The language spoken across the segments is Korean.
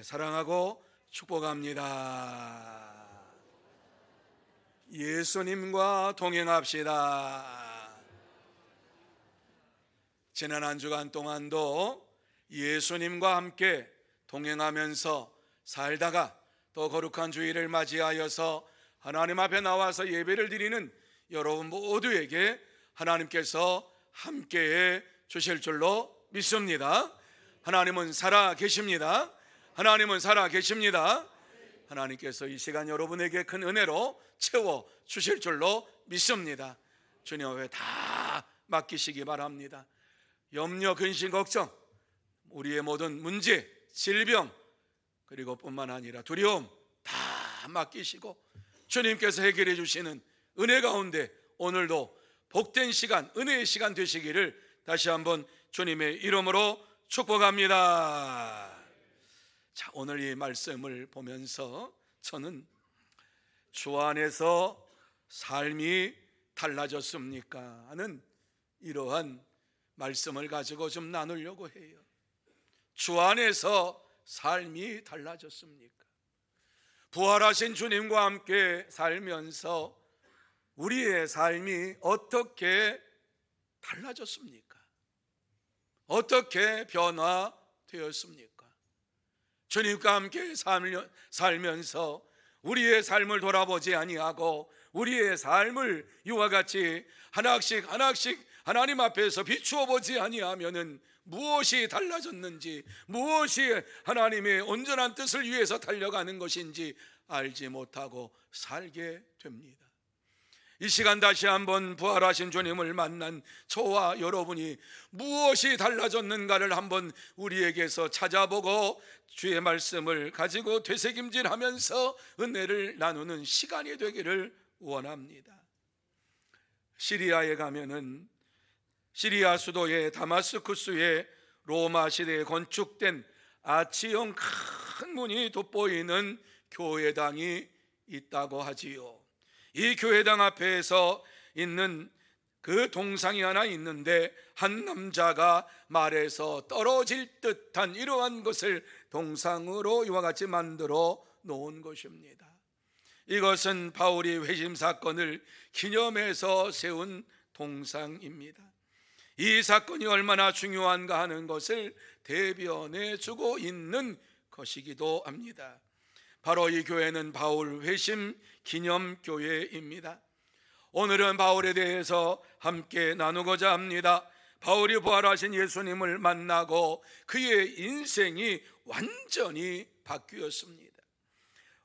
사랑하고 축복합니다. 예수님과 동행합시다. 지난 한 주간 동안도 예수님과 함께 동행하면서 살다가 또 거룩한 주일을 맞이하여서 하나님 앞에 나와서 예배를 드리는 여러분 모두에게 하나님께서 함께해 주실 줄로 믿습니다. 하나님은 살아 계십니다. 하나님은 살아 계십니다. 하나님께서 이 시간 여러분에게 큰 은혜로 채워 주실 줄로 믿습니다. 주님 앞에 다 맡기시기 바랍니다. 염려, 근심, 걱정, 우리의 모든 문제, 질병, 그리고 뿐만 아니라 두려움 다 맡기시고 주님께서 해결해 주시는 은혜 가운데 오늘도 복된 시간, 은혜의 시간 되시기를 다시 한번 주님의 이름으로 축복합니다. 자, 오늘 이 말씀을 보면서 저는 주 안에서 삶이 달라졌습니까? 하는 이러한 말씀을 가지고 좀 나누려고 해요. 주 안에서 삶이 달라졌습니까? 부활하신 주님과 함께 살면서 우리의 삶이 어떻게 달라졌습니까? 어떻게 변화되었습니까? 주님과 함께 살면서 우리의 삶을 돌아보지 아니하고 우리의 삶을 이와 같이 하나씩 하나님 앞에서 비추어 보지 아니하면은 무엇이 달라졌는지, 무엇이 하나님의 온전한 뜻을 위해서 달려가는 것인지 알지 못하고 살게 됩니다. 이 시간 다시 한번 부활하신 주님을 만난 저와 여러분이 무엇이 달라졌는가를 한번 우리에게서 찾아보고 주의 말씀을 가지고 되새김질하면서 은혜를 나누는 시간이 되기를 원합니다. 시리아에 가면은 시리아 수도의 다마스쿠스에 로마 시대에 건축된 아치형 큰 문이 돋보이는 교회당이 있다고 하지요. 이 교회당 앞에서 있는 그 동상이 하나 있는데 한 남자가 말에서 떨어질 듯한 이러한 것을 동상으로 이와 같이 만들어 놓은 것입니다. 이것은 바울이 회심 사건을 기념해서 세운 동상입니다. 이 사건이 얼마나 중요한가 하는 것을 대변해 주고 있는 것이기도 합니다. 바로 이 교회는 바울 회심 기념교회입니다. 오늘은 바울에 대해서 함께 나누고자 합니다. 바울이 부활하신 예수님을 만나고 그의 인생이 완전히 바뀌었습니다.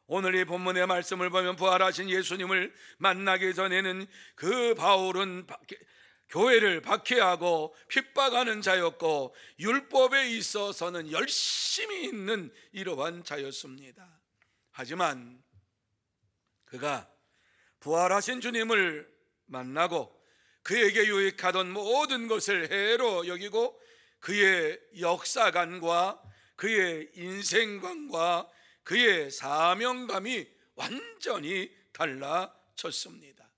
오늘 이 본문의 말씀을 보면 부활하신 예수님을 만나기 전에는 그 바울은 교회를 박해하고 핍박하는 자였고 율법에 있어서는 열심히 있는 이러한 자였습니다. 하지만 그가 부활하신 주님을 만나고 그에게 유익하던 모든 것을 해로 여기고 그의 역사관과 그의 인생관과 그의 사명감이 완전히 달라졌습니다.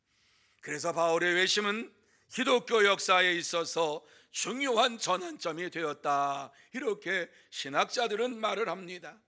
그래서 바울의 회심은 기독교 역사에 있어서 중요한 전환점이 되었다, 이렇게 신학자들은 말을 합니다.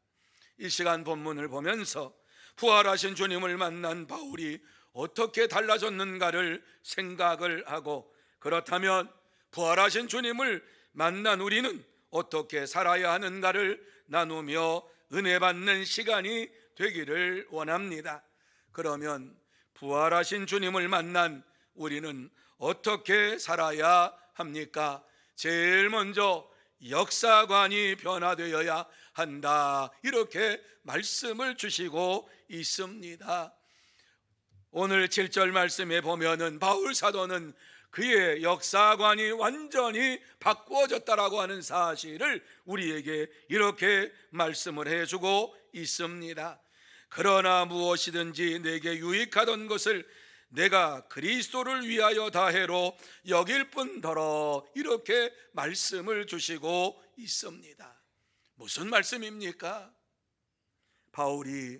이 시간 본문을 보면서 부활하신 주님을 만난 바울이 어떻게 달라졌는가를 생각을 하고, 그렇다면 부활하신 주님을 만난 우리는 어떻게 살아야 하는가를 나누며 은혜 받는 시간이 되기를 원합니다. 그러면 부활하신 주님을 만난 우리는 어떻게 살아야 합니까? 제일 먼저 역사관이 변화되어야 한다, 이렇게 말씀을 주시고 있습니다. 오늘 7절 말씀에 보면은 바울 사도는 그의 역사관이 완전히 바꾸어졌다라고 하는 사실을 우리에게 이렇게 말씀을 해주고 있습니다. 그러나 무엇이든지 내게 유익하던 것을 내가 그리스도를 위하여 다해로 여길 뿐더러, 이렇게 말씀을 주시고 있습니다. 무슨 말씀입니까? 바울이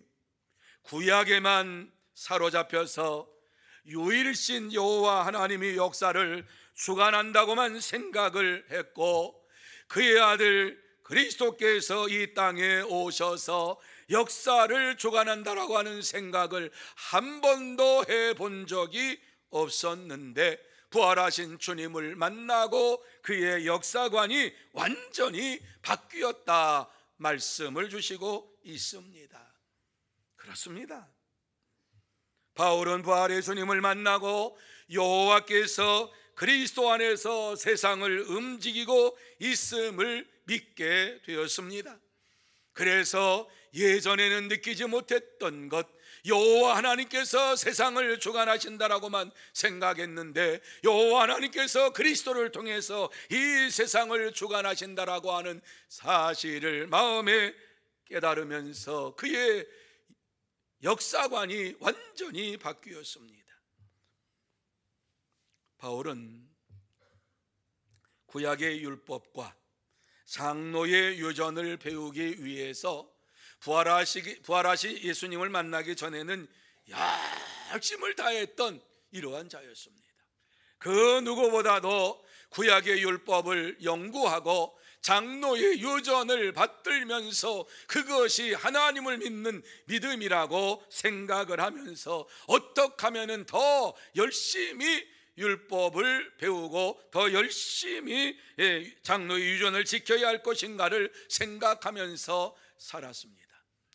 구약에만 사로잡혀서 유일신 여호와 하나님의 역사를 주관한다고만 생각을 했고, 그의 아들 그리스도께서 이 땅에 오셔서 역사를 주관한다라고 하는 생각을 한 번도 해본 적이 없었는데, 부활하신 주님을 만나고 그의 역사관이 완전히 바뀌었다 말씀을 주시고 있습니다. 그렇습니다. 바울은 부활의 주님을 만나고 여호와께서 그리스도 안에서 세상을 움직이고 있음을 믿게 되었습니다. 그래서 예전에는 느끼지 못했던 것, 여호와 하나님께서 세상을 주관하신다라고만 생각했는데, 여호와 하나님께서 그리스도를 통해서 이 세상을 주관하신다라고 하는 사실을 마음에 깨달으면서 그의 역사관이 완전히 바뀌었습니다. 바울은 구약의 율법과 장로의 유전을 배우기 위해서 부활하신 예수님을 만나기 전에는 열심을 다했던 이러한 자였습니다. 그 누구보다도 구약의 율법을 연구하고 장로의 유전을 받들면서 그것이 하나님을 믿는 믿음이라고 생각을 하면서 어떻게 하면 더 열심히 율법을 배우고 더 열심히 장로의 유전을 지켜야 할 것인가를 생각하면서 살았습니다.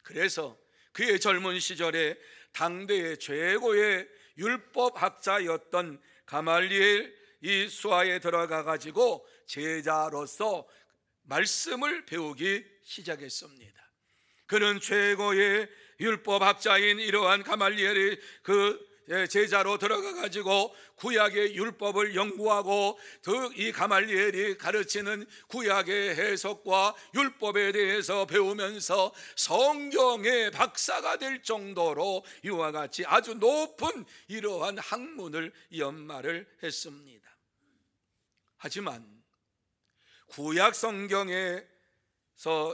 그래서 그의 젊은 시절에 당대의 최고의 율법학자였던 가말리엘 이 수하에 들어가 가지고 제자로서 말씀을 배우기 시작했습니다. 그는 최고의 율법학자인 이러한 가말리엘의 그 제자로 들어가 가지고 구약의 율법을 연구하고 이 가말리엘이 가르치는 구약의 해석과 율법에 대해서 배우면서 성경의 박사가 될 정도로 이와 같이 아주 높은 이러한 학문을 연마를 했습니다. 하지만 구약 성경에서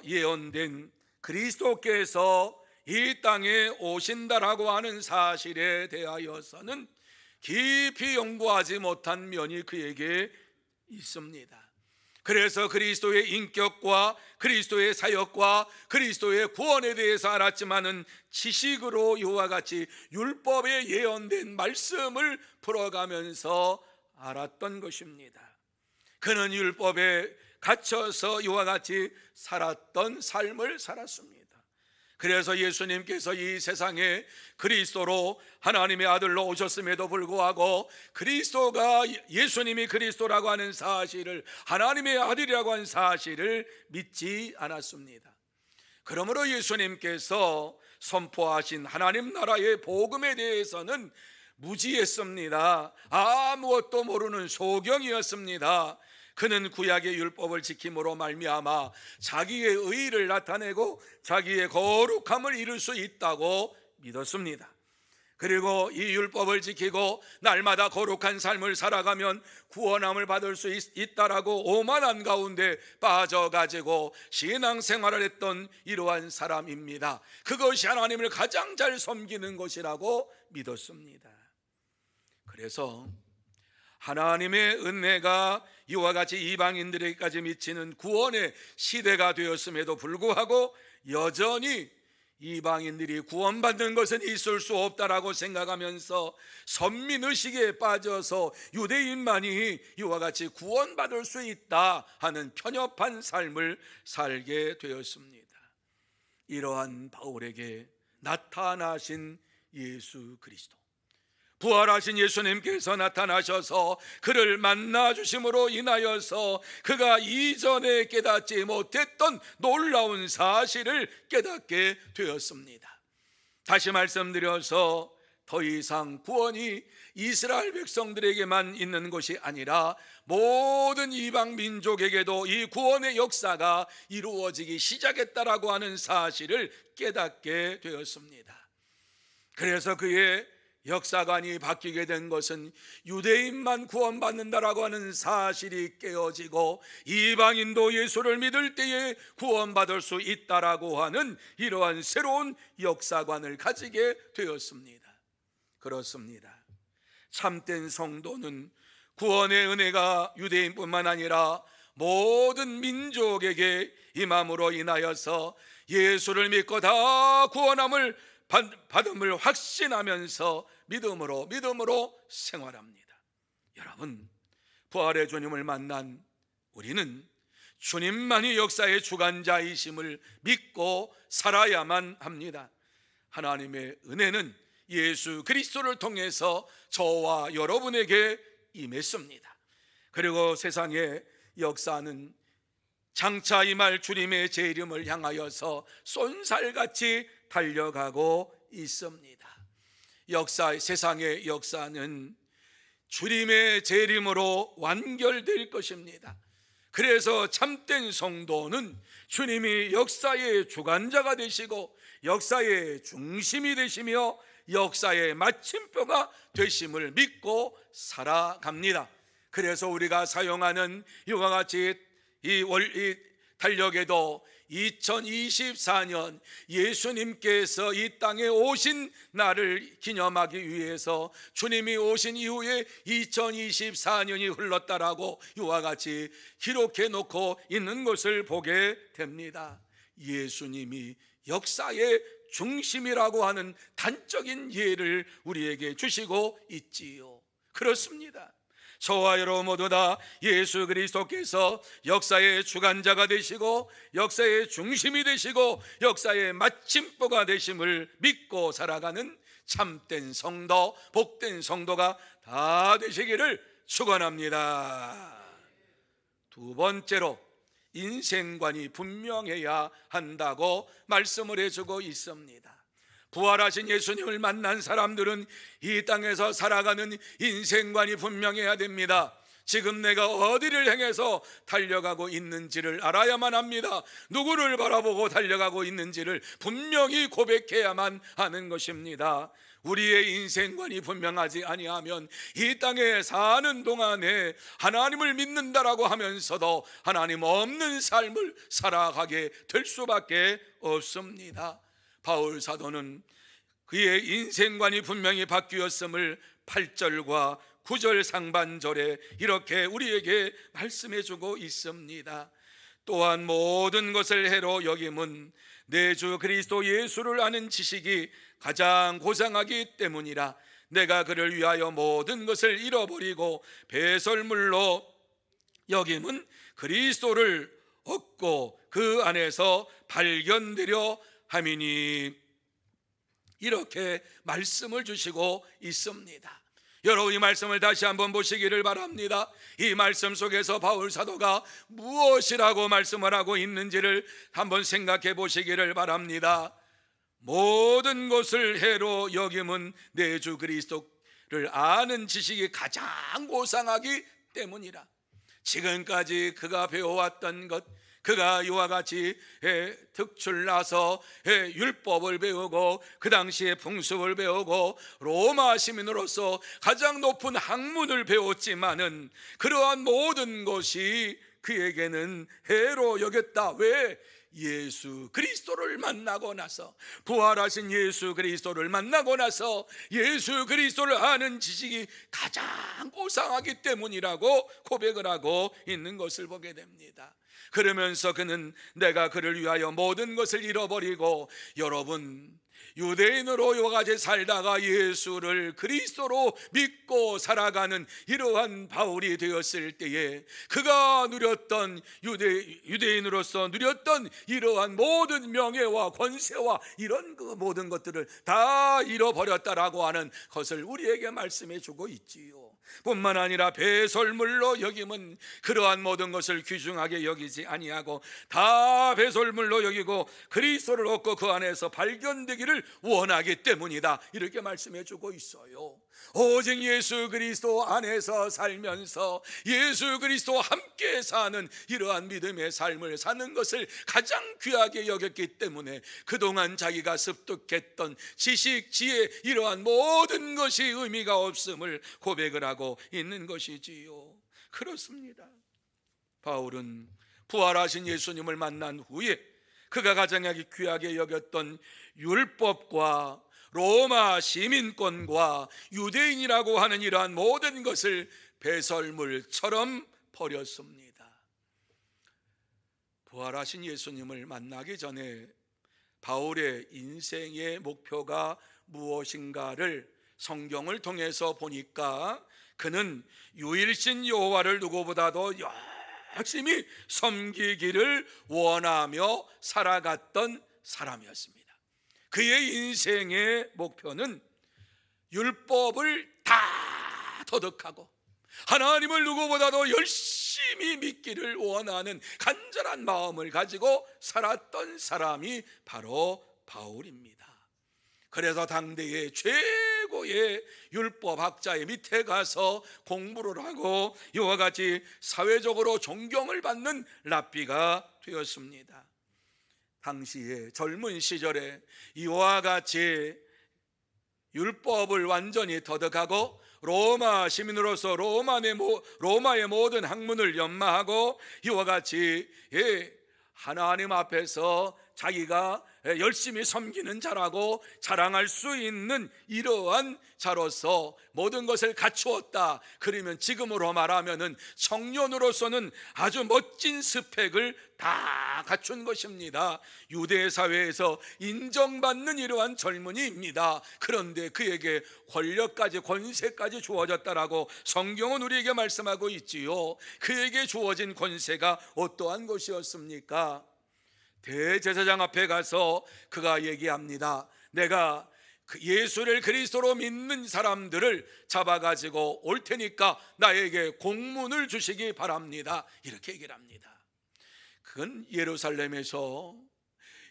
예언된 그리스도께서 이 땅에 오신다라고 하는 사실에 대하여서는 깊이 연구하지 못한 면이 그에게 있습니다. 그래서 그리스도의 인격과 그리스도의 사역과 그리스도의 구원에 대해서 알았지만은 지식으로 이와 같이 율법에 예언된 말씀을 풀어가면서 알았던 것입니다. 그는 율법에 갇혀서 이와 같이 살았던 삶을 살았습니다. 그래서 예수님께서 이 세상에 그리스도로 하나님의 아들로 오셨음에도 불구하고 그리스도가 예수님이 그리스도라고 하는 사실을, 하나님의 아들이라고 하는 사실을 믿지 않았습니다. 그러므로 예수님께서 선포하신 하나님 나라의 복음에 대해서는 무지했습니다. 아무것도 모르는 소경이었습니다. 그는 구약의 율법을 지킴으로 말미암아 자기의 의를 나타내고 자기의 거룩함을 이룰 수 있다고 믿었습니다. 그리고 이 율법을 지키고 날마다 거룩한 삶을 살아가면 구원함을 받을 수 있다라고 오만한 가운데 빠져가지고 신앙생활을 했던 이러한 사람입니다. 그것이 하나님을 가장 잘 섬기는 것이라고 믿었습니다. 그래서 하나님의 은혜가 이와 같이 이방인들에게까지 미치는 구원의 시대가 되었음에도 불구하고 여전히 이방인들이 구원받는 것은 있을 수 없다라고 생각하면서 선민의식에 빠져서 유대인만이 이와 같이 구원받을 수 있다 하는 편협한 삶을 살게 되었습니다. 이러한 바울에게 나타나신 예수 그리스도, 부활하신 예수님께서 나타나셔서 그를 만나주심으로 인하여서 그가 이전에 깨닫지 못했던 놀라운 사실을 깨닫게 되었습니다. 다시 말씀드려서 더 이상 구원이 이스라엘 백성들에게만 있는 것이 아니라 모든 이방 민족에게도 이 구원의 역사가 이루어지기 시작했다라고 하는 사실을 깨닫게 되었습니다. 그래서 그의 역사관이 바뀌게 된 것은 유대인만 구원받는다라고 하는 사실이 깨어지고 이방인도 예수를 믿을 때에 구원받을 수 있다라고 하는 이러한 새로운 역사관을 가지게 되었습니다. 그렇습니다. 참된 성도는 구원의 은혜가 유대인뿐만 아니라 모든 민족에게 임함으로 인하여서 예수를 믿고 다 구원함을 받음을 확신하면서 믿음으로 생활합니다. 여러분, 부활의 주님을 만난 우리는 주님만이 역사의 주관자이심을 믿고 살아야만 합니다. 하나님의 은혜는 예수 그리스도를 통해서 저와 여러분에게 임했습니다. 그리고 세상의 역사는 장차 임할 주님의 재림을 향하여서 쏜살같이 달려가고 있습니다. 세상의 역사는 주님의 재림으로 완결될 것입니다. 그래서 참된 성도는 주님이 역사의 주관자가 되시고 역사의 중심이 되시며 역사의 마침표가 되심을 믿고 살아갑니다. 그래서 우리가 사용하는 이와 같이 이 달력에도 2024년 예수님께서 이 땅에 오신 날을 기념하기 위해서 주님이 오신 이후에 2024년이 흘렀다라고 이와 같이 기록해 놓고 있는 것을 보게 됩니다. 예수님이 역사의 중심이라고 하는 단적인 예를 우리에게 주시고 있지요. 그렇습니다. 저와 여러분 모두 다 예수 그리스도께서 역사의 주관자가 되시고 역사의 중심이 되시고 역사의 마침표가 되심을 믿고 살아가는 참된 성도, 복된 성도가 다 되시기를 축원합니다. 두 번째로 인생관이 분명해야 한다고 말씀을 해주고 있습니다. 부활하신 예수님을 만난 사람들은 이 땅에서 살아가는 인생관이 분명해야 됩니다. 지금 내가 어디를 향해서 달려가고 있는지를 알아야만 합니다. 누구를 바라보고 달려가고 있는지를 분명히 고백해야만 하는 것입니다. 우리의 인생관이 분명하지 아니하면 이 땅에 사는 동안에 하나님을 믿는다라고 하면서도 하나님 없는 삶을 살아가게 될 수밖에 없습니다. 바울 사도는 그의 인생관이 분명히 바뀌었음을 8절과 9절 상반절에 이렇게 우리에게 말씀해 주고 있습니다. 또한 모든 것을 해로 여김은 내 주 그리스도 예수를 아는 지식이 가장 고상하기 때문이라. 내가 그를 위하여 모든 것을 잃어버리고 배설물로 여김은 그리스도를 얻고 그 안에서 발견되려 함이니. 이렇게 말씀을 주시고 있습니다. 여러분, 이 말씀을 다시 한번 보시기를 바랍니다. 이 말씀 속에서 바울 사도가 무엇이라고 말씀을 하고 있는지를 한번 생각해 보시기를 바랍니다. 모든 것을 해로 여김은 내 주 그리스도를 아는 지식이 가장 고상하기 때문이라. 지금까지 그가 배워왔던 것, 그가 이와 같이 득출나서 율법을 배우고 그 당시에 풍습을 배우고 로마 시민으로서 가장 높은 학문을 배웠지만은 그러한 모든 것이 그에게는 해로 여겼다. 왜? 예수 그리스도를 만나고 나서, 부활하신 예수 그리스도를 만나고 나서 예수 그리스도를 아는 지식이 가장 고상하기 때문이라고 고백을 하고 있는 것을 보게 됩니다. 그러면서 그는 내가 그를 위하여 모든 것을 잃어버리고, 여러분, 유대인으로 이와 같이 살다가 예수를 그리스도로 믿고 살아가는 이러한 바울이 되었을 때에 그가 누렸던 유대인으로서 누렸던 이러한 모든 명예와 권세와 이런 그 모든 것들을 다 잃어버렸다라고 하는 것을 우리에게 말씀해 주고 있지요. 뿐만 아니라 배설물로 여김은 그러한 모든 것을 귀중하게 여기지 아니하고 다 배설물로 여기고 그리스도를 얻고 그 안에서 발견되기를 원하기 때문이다. 이렇게 말씀해 주고 있어요. 오직 예수 그리스도 안에서 살면서 예수 그리스도와 함께 사는 이러한 믿음의 삶을 사는 것을 가장 귀하게 여겼기 때문에 그동안 자기가 습득했던 지식, 지혜, 이러한 모든 것이 의미가 없음을 고백을 하고 있는 것이지요. 그렇습니다. 바울은 부활하신 예수님을 만난 후에 그가 가장 귀하게 여겼던 율법과 로마 시민권과 유대인이라고 하는 이러한 모든 것을 배설물처럼 버렸습니다. 부활하신 예수님을 만나기 전에 바울의 인생의 목표가 무엇인가를 성경을 통해서 보니까 그는 유일신 여호와를 누구보다도 열심히 섬기기를 원하며 살아갔던 사람이었습니다. 그의 인생의 목표는 율법을 다 터득하고 하나님을 누구보다도 열심히 믿기를 원하는 간절한 마음을 가지고 살았던 사람이 바로 바울입니다. 그래서 당대의 최고의 율법학자의 밑에 가서 공부를 하고 이와 같이 사회적으로 존경을 받는 랍비가 되었습니다. 당시에 젊은 시절에 이와 같이 율법을 완전히 터득하고 로마 시민으로서 로마의 모든 학문을 연마하고 이와 같이 하나님 앞에서 자기가 열심히 섬기는 자라고 자랑할 수 있는 이러한 자로서 모든 것을 갖추었다. 그러면 지금으로 말하면은 청년으로서는 아주 멋진 스펙을 다 갖춘 것입니다. 유대 사회에서 인정받는 이러한 젊은이입니다. 그런데 그에게 권력까지 권세까지 주어졌다라고 성경은 우리에게 말씀하고 있지요. 그에게 주어진 권세가 어떠한 것이었습니까? 대제사장 앞에 가서 그가 얘기합니다. 내가 예수를 그리스도로 믿는 사람들을 잡아가지고 올 테니까 나에게 공문을 주시기 바랍니다. 이렇게 얘기를 합니다. 그건 예루살렘에서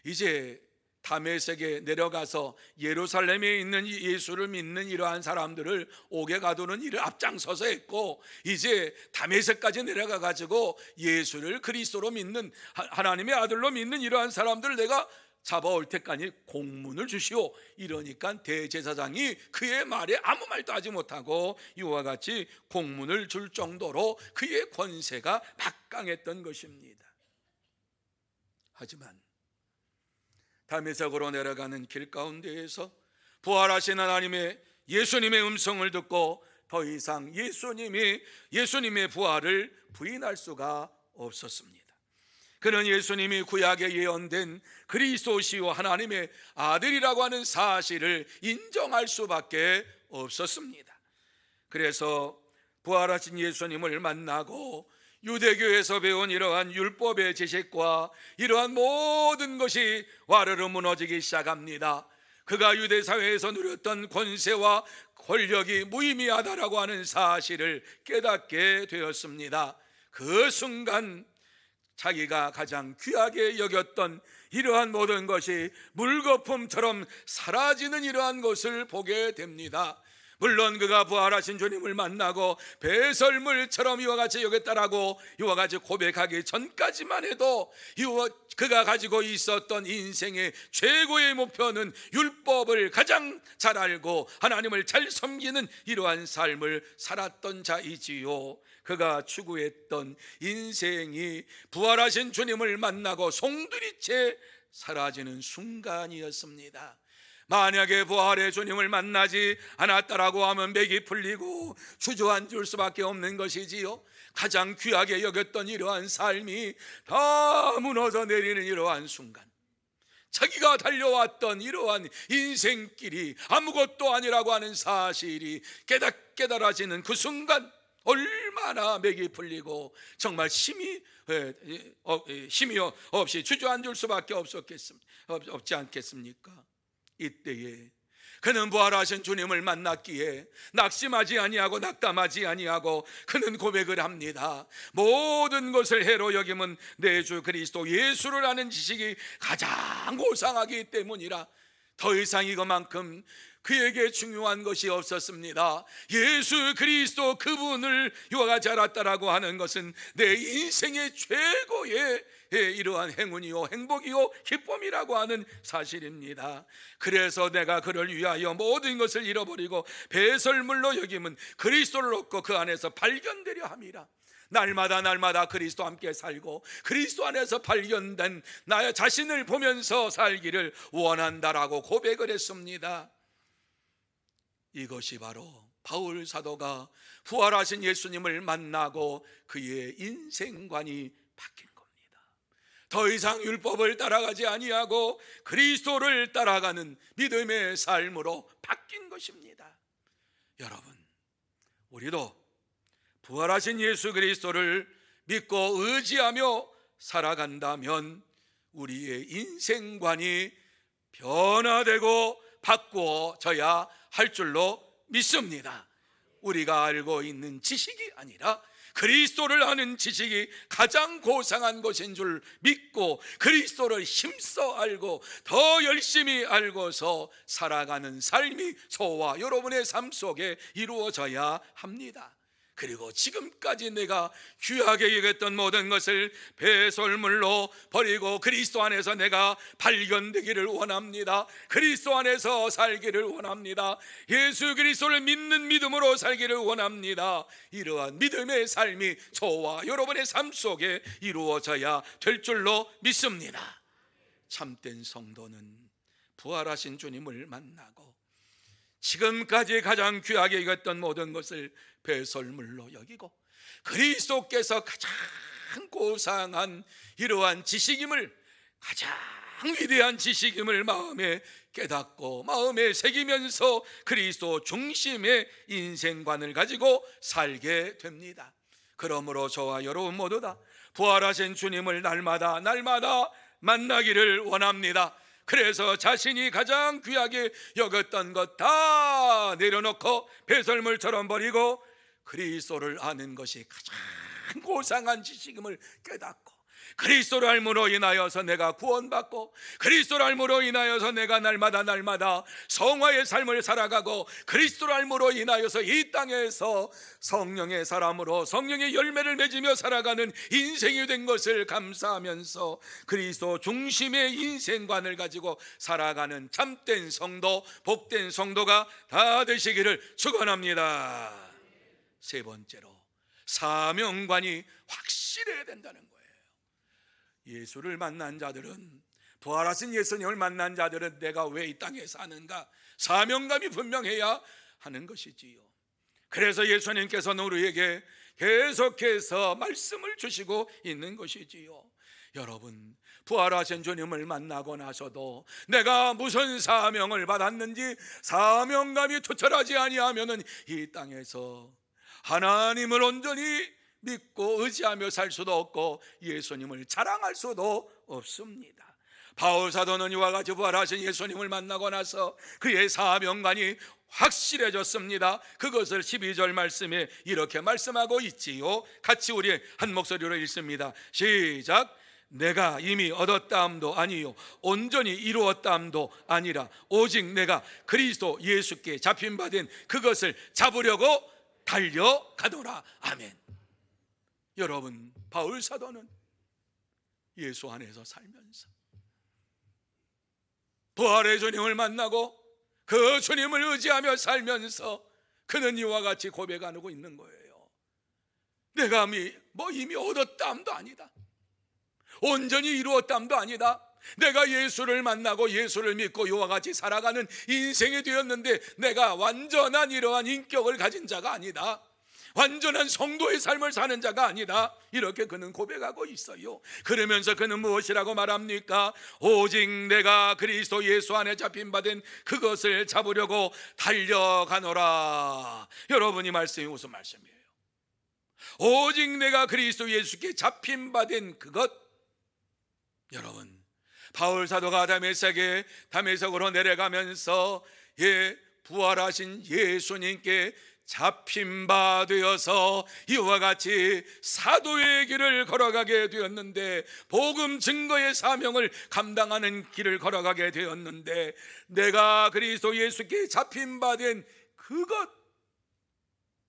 이제 다메섹에 내려가서 예루살렘에 있는 예수를 믿는 이러한 사람들을 옥에 가두는 일을 앞장서서 했고, 이제 다메섹까지 내려가 가지고 예수를 그리스도로 믿는 하나님의 아들로 믿는 이러한 사람들을 내가 잡아올 때까지 공문을 주시오. 이러니까 대제사장이 그의 말에 아무 말도 하지 못하고 이와 같이 공문을 줄 정도로 그의 권세가 막강했던 것입니다. 하지만 다메섹으로 내려가는 길 가운데에서 부활하신 하나님의 예수님의 음성을 듣고 더 이상 예수님의 부활을 부인할 수가 없었습니다. 그는 예수님이 구약에 예언된 그리스도시요 하나님의 아들이라고 하는 사실을 인정할 수밖에 없었습니다. 그래서 부활하신 예수님을 만나고 유대교에서 배운 이러한 율법의 지식과 이러한 모든 것이 와르르 무너지기 시작합니다. 그가 유대사회에서 누렸던 권세와 권력이 무의미하다라고 하는 사실을 깨닫게 되었습니다. 그 순간 자기가 가장 귀하게 여겼던 이러한 모든 것이 물거품처럼 사라지는 이러한 것을 보게 됩니다. 물론 그가 부활하신 주님을 만나고 배설물처럼 이와 같이 여겼다라고 이와 같이 고백하기 전까지만 해도 그가 가지고 있었던 인생의 최고의 목표는 율법을 가장 잘 알고 하나님을 잘 섬기는 이러한 삶을 살았던 자이지요. 그가 추구했던 인생이 부활하신 주님을 만나고 송두리째 사라지는 순간이었습니다. 만약에 부활의 주님을 만나지 않았다라고 하면 맥이 풀리고 주저앉을 수밖에 없는 것이지요. 가장 귀하게 여겼던 이러한 삶이 다 무너져 내리는 이러한 순간, 자기가 달려왔던 이러한 인생길이 아무것도 아니라고 하는 사실이 깨달아지는 그 순간 얼마나 맥이 풀리고 정말 힘이 없이 주저앉을 수밖에 없지 않겠습니까? 이때에 그는 부활하신 주님을 만났기에 낙심하지 아니하고 낙담하지 아니하고 그는 고백을 합니다. 모든 것을 해로 여김은 내 주 그리스도 예수를 아는 지식이 가장 고상하기 때문이라. 더 이상 이것만큼 그에게 중요한 것이 없었습니다. 예수 그리스도 그분을 이와 같이 알았다라고 하는 것은 내 인생의 최고의 이러한 행운이요 행복이요 기쁨이라고 하는 사실입니다. 그래서 내가 그를 위하여 모든 것을 잃어버리고 배설물로 여김은 그리스도를 얻고 그 안에서 발견되려 함이라. 날마다 그리스도 함께 살고 그리스도 안에서 발견된 나의 자신을 보면서 살기를 원한다라고 고백을 했습니다. 이것이 바로 바울 사도가 부활하신 예수님을 만나고 그의 인생관이 바뀐 겁니다. 더 이상 율법을 따라가지 아니하고 그리스도를 따라가는 믿음의 삶으로 바뀐 것입니다. 여러분, 우리도 부활하신 예수 그리스도를 믿고 의지하며 살아간다면 우리의 인생관이 변화되고 바꾸어져야 할 줄로 믿습니다. 우리가 알고 있는 지식이 아니라 그리스도를 아는 지식이 가장 고상한 것인 줄 믿고 그리스도를 힘써 알고 더 열심히 알고서 살아가는 삶이 저와 여러분의 삶 속에 이루어져야 합니다. 그리고 지금까지 내가 귀하게 여겼던 모든 것을 배설물로 버리고 그리스도 안에서 내가 발견되기를 원합니다. 그리스도 안에서 살기를 원합니다. 예수 그리스도를 믿는 믿음으로 살기를 원합니다. 이러한 믿음의 삶이 저와 여러분의 삶 속에 이루어져야 될 줄로 믿습니다. 참된 성도는 부활하신 주님을 만나고 지금까지 가장 귀하게 여겼던 모든 것을 배설물로 여기고 그리스도께서 가장 고상한 이러한 지식임을, 가장 위대한 지식임을 마음에 깨닫고 마음에 새기면서 그리스도 중심의 인생관을 가지고 살게 됩니다. 그러므로 저와 여러분 모두 다 부활하신 주님을 날마다 만나기를 원합니다. 그래서 자신이 가장 귀하게 여겼던 것 다 내려놓고 배설물처럼 버리고 그리스도를 아는 것이 가장 고상한 지식임을 깨닫고 그리스도를 알므로 인하여서 내가 구원받고 그리스도를 알므로 인하여서 내가 날마다 성화의 삶을 살아가고 그리스도를 알므로 인하여서 이 땅에서 성령의 사람으로 성령의 열매를 맺으며 살아가는 인생이 된 것을 감사하면서 그리스도 중심의 인생관을 가지고 살아가는 참된 성도, 복된 성도가 다 되시기를 축원합니다. 세 번째로 사명관이 확실해야 된다는 거예요. 예수를 만난 자들은, 부활하신 예수님을 만난 자들은 내가 왜 이 땅에 사는가 사명감이 분명해야 하는 것이지요. 그래서 예수님께서는 우리에게 계속해서 말씀을 주시고 있는 것이지요. 여러분, 부활하신 주님을 만나고 나서도 내가 무슨 사명을 받았는지 사명감이 투철하지 아니하면은 이 땅에서 하나님을 온전히 믿고 의지하며 살 수도 없고 예수님을 자랑할 수도 없습니다. 바울 사도는 이와 같이 부활하신 예수님을 만나고 나서 그의 사명관이 확실해졌습니다. 그것을 12절 말씀에 이렇게 말씀하고 있지요. 같이 우리 한 목소리로 읽습니다. 시작. 내가 이미 얻었다함도 아니요 온전히 이루었다함도 아니라 오직 내가 그리스도 예수께 잡힌 바 된 그것을 잡으려고 달려가노라. 아멘. 여러분, 바울 사도는 예수 안에서 살면서 부활의 주님을 만나고 그 주님을 의지하며 살면서 그는 이와 같이 고백하고 있는 거예요. 내가 이미 얻었다함도 아니다, 온전히 이루었다함도 아니다. 내가 예수를 만나고 예수를 믿고 이와 같이 살아가는 인생이 되었는데 내가 완전한 이러한 인격을 가진 자가 아니다, 완전한 성도의 삶을 사는 자가 아니다, 이렇게 그는 고백하고 있어요. 그러면서 그는 무엇이라고 말합니까? 오직 내가 그리스도 예수 안에 잡힌 바 된 그것을 잡으려고 달려가노라. 여러분, 이 말씀이 무슨 말씀이에요? 오직 내가 그리스도 예수께 잡힌 바 된 그것. 여러분, 바울 사도가 다메섹으로 내려가면서 부활하신 예수님께 잡힌 바 되어서 이와 같이 사도의 길을 걸어가게 되었는데, 복음 증거의 사명을 감당하는 길을 걸어가게 되었는데, 내가 그리스도 예수께 잡힌 바 된 그것,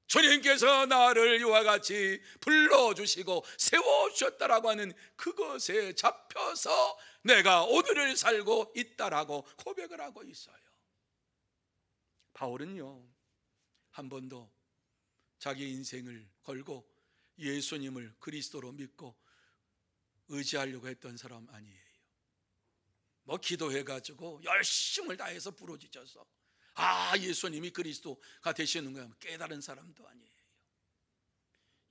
주님께서 나를 이와 같이 불러주시고 세워주셨다라고 하는 그것에 잡혀서 내가 오늘을 살고 있다라고 고백을 하고 있어요. 바울은요, 한 번도 자기 인생을 걸고 예수님을 그리스도로 믿고 의지하려고 했던 사람 아니에요. 기도해가지고 열심을 다해서 부르짖어서 예수님이 그리스도가 되시는 거야 깨달은 사람도 아니에요.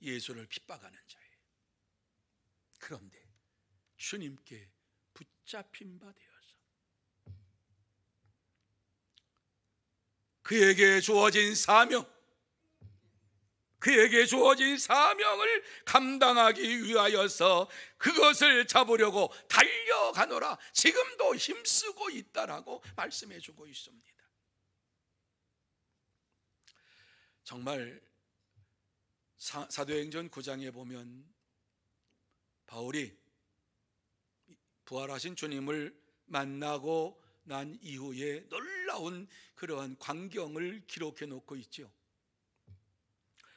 예수를 핍박하는 자예요. 그런데 주님께 붙잡힌 바 되어서 그에게 주어진 사명, 그에게 주어진 사명을 감당하기 위하여서 그것을 잡으려고 달려가노라. 지금도 힘쓰고 있다라고 말씀해 주고 있습니다. 정말 사도행전 9장에 보면 바울이 부활하신 주님을 만나고 난 이후에 놀라운 그러한 광경을 기록해 놓고 있죠.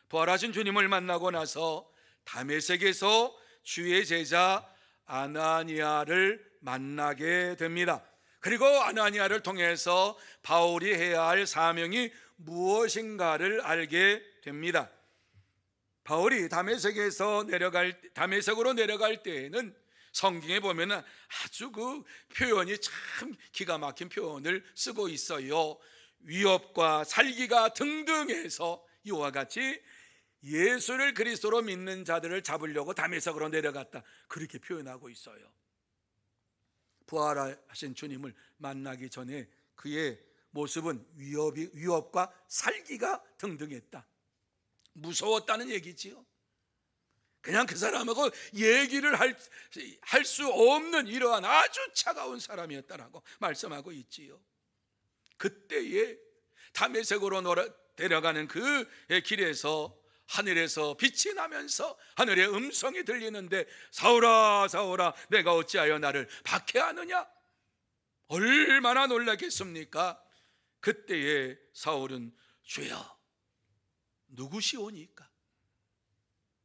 부활하신 주님을 만나고 나서 다메섹에서 주의 제자 아나니아를 만나게 됩니다. 그리고 아나니아를 통해서 바울이 해야 할 사명이 무엇인가를 알게 됩니다. 바울이 다메섹으로 내려갈 때에는 성경에 보면 아주 그 표현이 참 기가 막힌 표현을 쓰고 있어요. 위협과 살기가 등등해서 이와 같이 예수를 그리스도로 믿는 자들을 잡으려고 다메섹으로 내려갔다, 그렇게 표현하고 있어요. 부활하신 주님을 만나기 전에 그의 모습은 위협과 살기가 등등했다. 무서웠다는 얘기지요. 그냥 그 사람하고 얘기를 할 수 없는 이러한 아주 차가운 사람이었다라고 말씀하고 있지요. 그때에 다메섹으로 데려가는 그 길에서 하늘에서 빛이 나면서 하늘의 음성이 들리는데, 사울아 사울아 내가 어찌하여 나를 박해하느냐. 얼마나 놀라겠습니까? 그때에 사울은 주여 누구시오니까?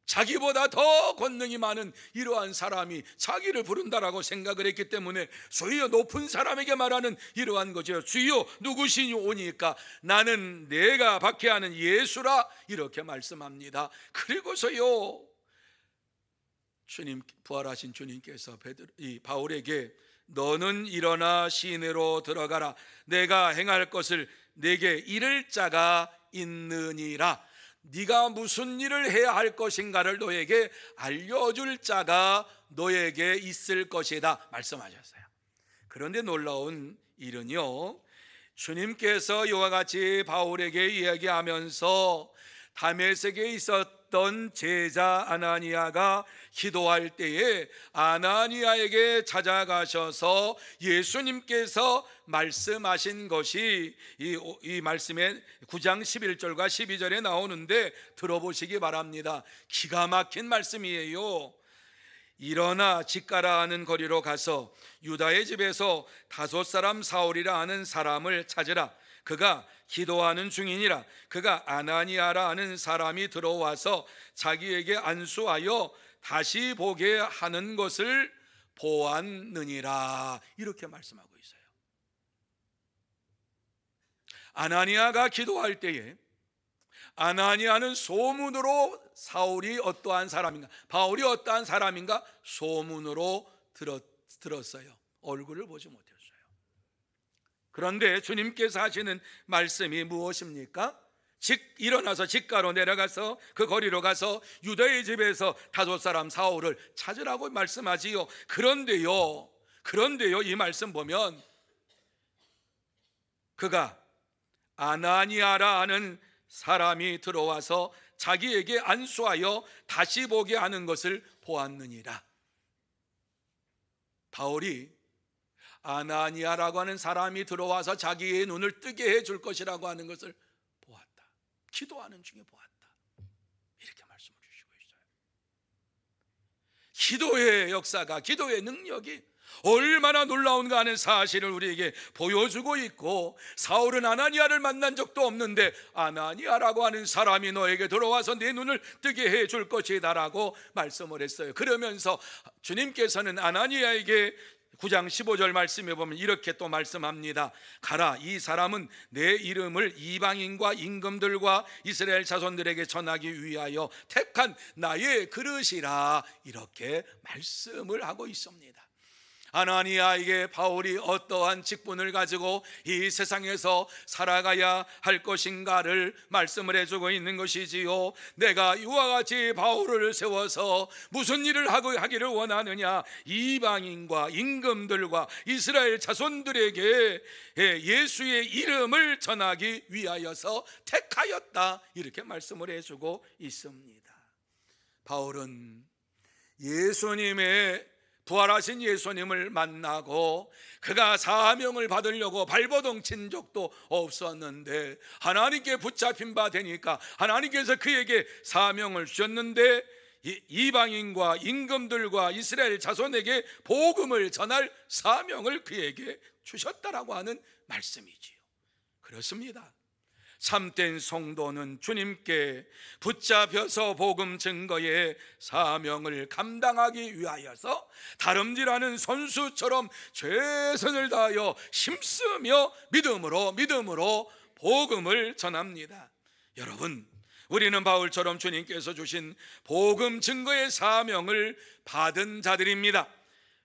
자기보다 더 권능이 많은 이러한 사람이 자기를 부른다라고 생각을 했기 때문에 주여, 높은 사람에게 말하는 이러한 거죠. 주여 누구시오니까? 나는 내가 박해하는 예수라, 이렇게 말씀합니다. 그리고서요, 주님, 부활하신 주님께서 바울에게 너는 일어나 시내로 들어가라. 내가 행할 것을 내게 이를 자가 있느니라. 네가 무슨 일을 해야 할 것인가를 너에게 알려줄 자가 너에게 있을 것이다 말씀하셨어요. 그런데 놀라운 일은요, 주님께서 이와 같이 바울에게 이야기하면서 다메섹에 있었던 제자 아나니아가 기도할 때에 아나니아에게 찾아가셔서 예수님께서 말씀하신 것이 이 말씀의 9장 11절과 12절에 나오는데 들어보시기 바랍니다. 기가 막힌 말씀이에요. 일어나 집가라 하는 거리로 가서 유다의 집에서 다섯 사람 사울이라 하는 사람을 찾으라. 그가 기도하는 중이니라. 그가 아나니아라 하는 사람이 들어와서 자기에게 안수하여 다시 보게 하는 것을 보았느니라. 이렇게 말씀하고 있어요. 아나니아가 기도할 때에 아나니아는 소문으로 사울이 어떠한 사람인가, 바울이 어떠한 사람인가 소문으로 들었어요. 얼굴을 보지 못했어요. 그런데 주님께서 하시는 말씀이 무엇입니까? 일어나서 집가로 내려가서 그 거리로 가서 유다의 집에서 다섯 사람 사울을 찾으라고 말씀하지요. 그런데요, 이 말씀 보면 그가 아나니아라 하는 사람이 들어와서 자기에게 안수하여 다시 보게 하는 것을 보았느니라. 바울이 아나니아라고 하는 사람이 들어와서 자기의 눈을 뜨게 해줄 것이라고 하는 것을 보았다. 기도하는 중에 보았다. 이렇게 말씀을 주시고 있어요. 기도의 역사가, 기도의 능력이 얼마나 놀라운가 하는 사실을 우리에게 보여주고 있고, 사울은 아나니아를 만난 적도 없는데 아나니아라고 하는 사람이 너에게 들어와서 내 눈을 뜨게 해줄 것이다 라고 말씀을 했어요. 그러면서 주님께서는 아나니아에게 9장 15절 말씀에 보면 이렇게 또 말씀합니다. 가라, 이 사람은 내 이름을 이방인과 임금들과 이스라엘 자손들에게 전하기 위하여 택한 나의 그릇이라. 이렇게 말씀을 하고 있습니다. 아나니아에게 바울이 어떠한 직분을 가지고 이 세상에서 살아가야 할 것인가를 말씀을 해주고 있는 것이지요. 내가 이와 같이 바울을 세워서 무슨 일을 하기를 원하느냐, 이방인과 임금들과 이스라엘 자손들에게 예수의 이름을 전하기 위하여서 택하였다, 이렇게 말씀을 해주고 있습니다. 바울은 예수님의 부활하신 예수님을 만나고 그가 사명을 받으려고 발버둥 친 적도 없었는데, 하나님께 붙잡힌 바 되니까 하나님께서 그에게 사명을 주셨는데, 이방인과 임금들과 이스라엘 자손에게 복음을 전할 사명을 그에게 주셨다라고 하는 말씀이지요. 그렇습니다. 참된 성도는 주님께 붙잡혀서 복음 증거의 사명을 감당하기 위하여서 다름질하는 선수처럼 최선을 다하여 힘쓰며 믿음으로 복음을 전합니다. 여러분, 우리는 바울처럼 주님께서 주신 복음 증거의 사명을 받은 자들입니다.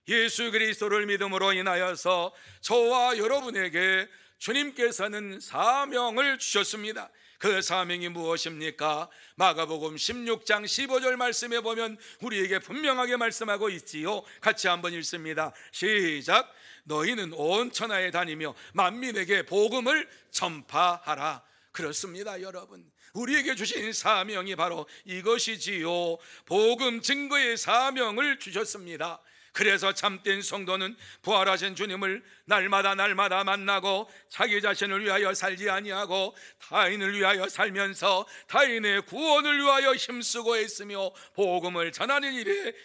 예수 그리스도를 믿음으로 인하여서 저와 여러분에게 주님께서는 사명을 주셨습니다. 그 사명이 무엇입니까? 마가복음 16장 15절 말씀에 보면 우리에게 분명하게 말씀하고 있지요. 같이 한번 읽습니다. 시작. 너희는 온 천하에 다니며 만민에게 복음을 전파하라. 그렇습니다. 여러분, 우리에게 주신 사명이 바로 이것이지요. 복음 증거의 사명을 주셨습니다. 그래서 참된 성도는 부활하신 주님을 날마다 만나고 자기 자신을 위하여 살지 아니하고 타인을 위하여 살면서 타인의 구원을 위하여 힘쓰고 애쓰며 복음을 전하는 일에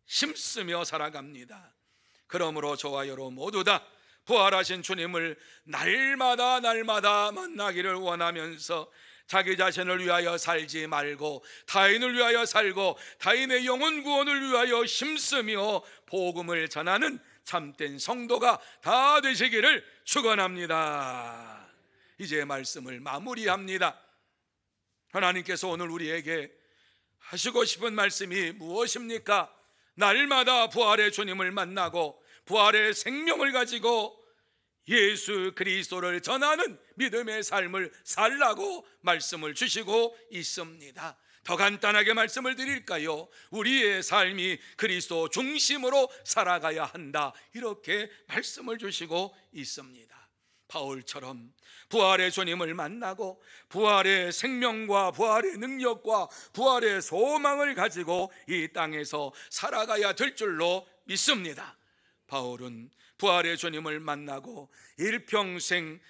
힘쓰며 살아갑니다. 그러므로 저와 여러분 모두 다 부활하신 주님을 날마다 만나기를 원하면서 자기 자신을 위하여 살지 말고 타인을 위하여 살고 타인의 영혼 구원을 위하여 힘쓰며 복음을 전하는 참된 성도가 다 되시기를 축원합니다. 이제 말씀을 마무리합니다. 하나님께서 오늘 우리에게 하시고 싶은 말씀이 무엇입니까? 날마다 부활의 주님을 만나고 부활의 생명을 가지고 예수 그리스도를 전하는 믿음의 삶을 살라고 말씀을 주시고 있습니다. 더 간단하게 말씀을 드릴까요? 우리의 삶이 그리스도 중심으로 살아가야 한다, 이렇게 말씀을 주시고 있습니다. 바울처럼 부활의 주님을 만나고 부활의 생명과 부활의 능력과 부활의 소망을 가지고 이 땅에서 살아가야 될 줄로 믿습니다. 바울은 부활의 주님을 만나고 일평생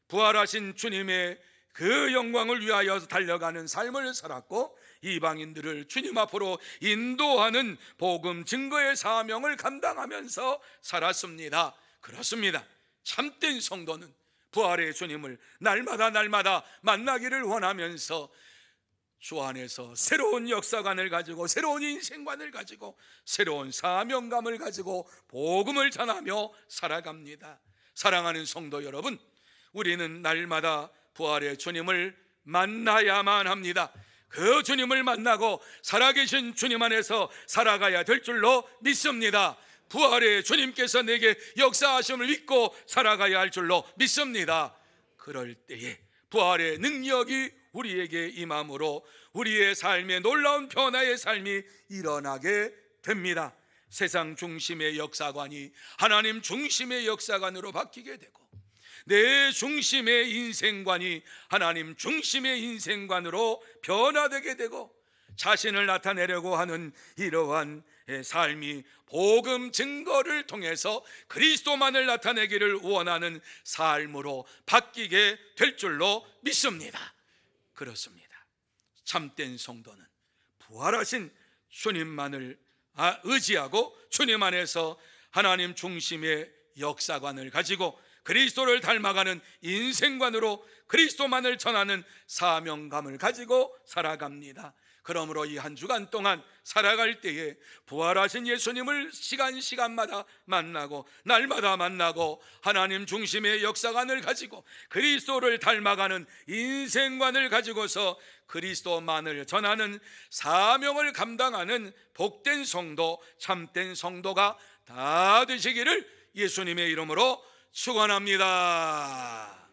부활하신 주님의 그 영광을 위하여 달려가는 삶을 살았고, 이방인들을 주님 앞으로 인도하는 복음 증거의 사명을 감당하면서 살았습니다. 그렇습니다. 참된 성도는 부활의 주님을 날마다 만나기를 원하면서 주 안에서 새로운 역사관을 가지고 새로운 인생관을 가지고 새로운 사명감을 가지고 복음을 전하며 살아갑니다. 사랑하는 성도 여러분, 우리는 날마다 부활의 주님을 만나야만 합니다. 그 주님을 만나고 살아계신 주님 안에서 살아가야 될 줄로 믿습니다. 부활의 주님께서 내게 역사하심을 믿고 살아가야 할 줄로 믿습니다. 그럴 때에 부활의 능력이 우리에게 임함으로 우리의 삶에 놀라운 변화의 삶이 일어나게 됩니다. 세상 중심의 역사관이 하나님 중심의 역사관으로 바뀌게 되고, 내 중심의 인생관이 하나님 중심의 인생관으로 변화되게 되고, 자신을 나타내려고 하는 이러한 삶이 복음 증거를 통해서 그리스도만을 나타내기를 원하는 삶으로 바뀌게 될 줄로 믿습니다. 그렇습니다. 참된 성도는 부활하신 주님만을 의지하고 주님 안에서 하나님 중심의 역사관을 가지고 그리스도를 닮아가는 인생관으로 그리스도만을 전하는 사명감을 가지고 살아갑니다. 그러므로 이 한 주간 동안 살아갈 때에 부활하신 예수님을 시간마다 만나고 날마다 만나고 하나님 중심의 역사관을 가지고 그리스도를 닮아가는 인생관을 가지고서 그리스도만을 전하는 사명을 감당하는 복된 성도, 참된 성도가 다 되시기를 예수님의 이름으로 축원합니다.